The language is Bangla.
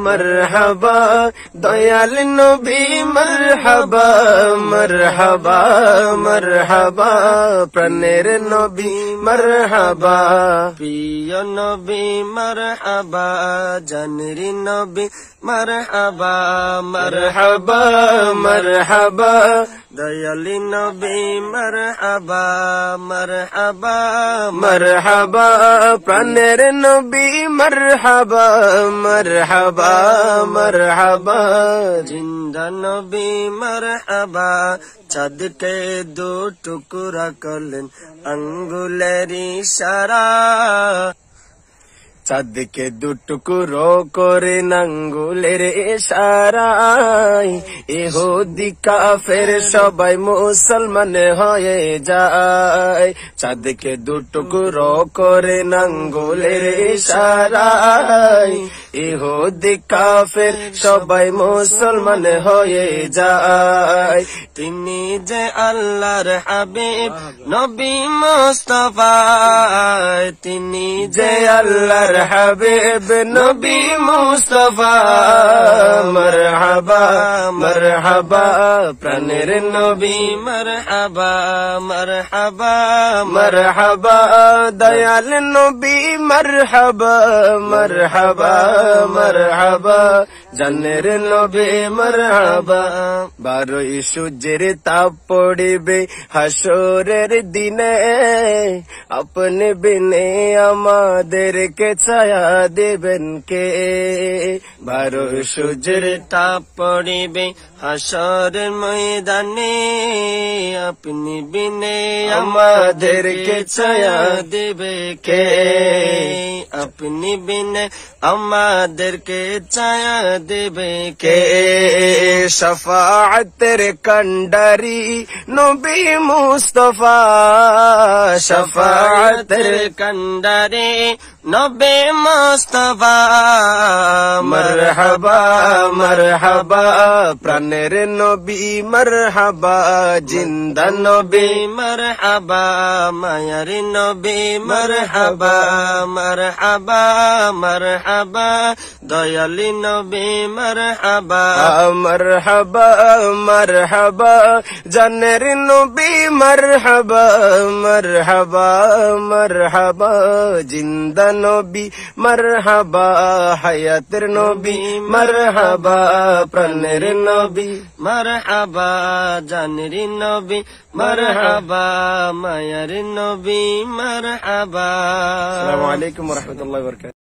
मरहबा दयाल नबी मरहबा मरहबा मरहबा प्राणेर नबी मरहबा प्रिय नबी मरहबा जानेर नबी मरहबा मरहबा मरहबा दयाल नबी मरहबा मरहबा मरहबा प्राणेर नबी मरहबा मरहबा मरहबा जिंदा नबी मरहबा चाँद के दो टुकड़ा करलेन आंगुलेर इशारा चाँद के दो टुकड़ो करे आंगुलेर इशाराय इहुदी काफेर सबाई मुसलमान हये जाय चाँद के दो टुकड़ो करे आंगुलेर इशाराय इहुदी काफेर सबाई मुसलमान हये जाय तिनी जे आल्लाहर हबीब नबी मुस्तफा तिनी जे आल्लाहर हबीब नबी मुस्तफा मरहबा मरहबा प्राणेर नबी मरहबा मरहबा मरहबा दयाल नबी मरहबा मरहबा मरहबा জানের নবী মারহাবা বারোই সূর্যের তাপ পড়িবে হাসরের দিনে আপনি বিনে আমাদেরকে ছায়া দেবেন কে বারোই সূর্যের তাপ পড়িবে হাসরের ময়দানে আপনি বিনে আমাদেরকে ছায়া দেবে কে আপনি বিনে আমাদেরকে ছায়া দেবে কে শফাআতের কান্ডারি নবী মুস্তাফা শফাআতের কান্ডারি নবী মুস্তাফা মারহাবা মারহাবা প্রাণের নবী মারহাবা জিন্দা নবী মারহাবা মায়ার নবী মারহাবা মারহাবা মারহাবা দয়ালি নবী মারহাবা মারহাবা মারহাবা জানের নবী মারহাবা মারহাবা মারহাবা জিন্দা নবী মারহাবা হায়াতের নবী মারহাবা প্রাণের নবী মারহাবা জানের নবী মারহাবা মায়ার নবী মারহাবা আসসালামু আলাইকুম ওয়া রাহমাতুল্লাহি ওয়া বারাকাতুহু।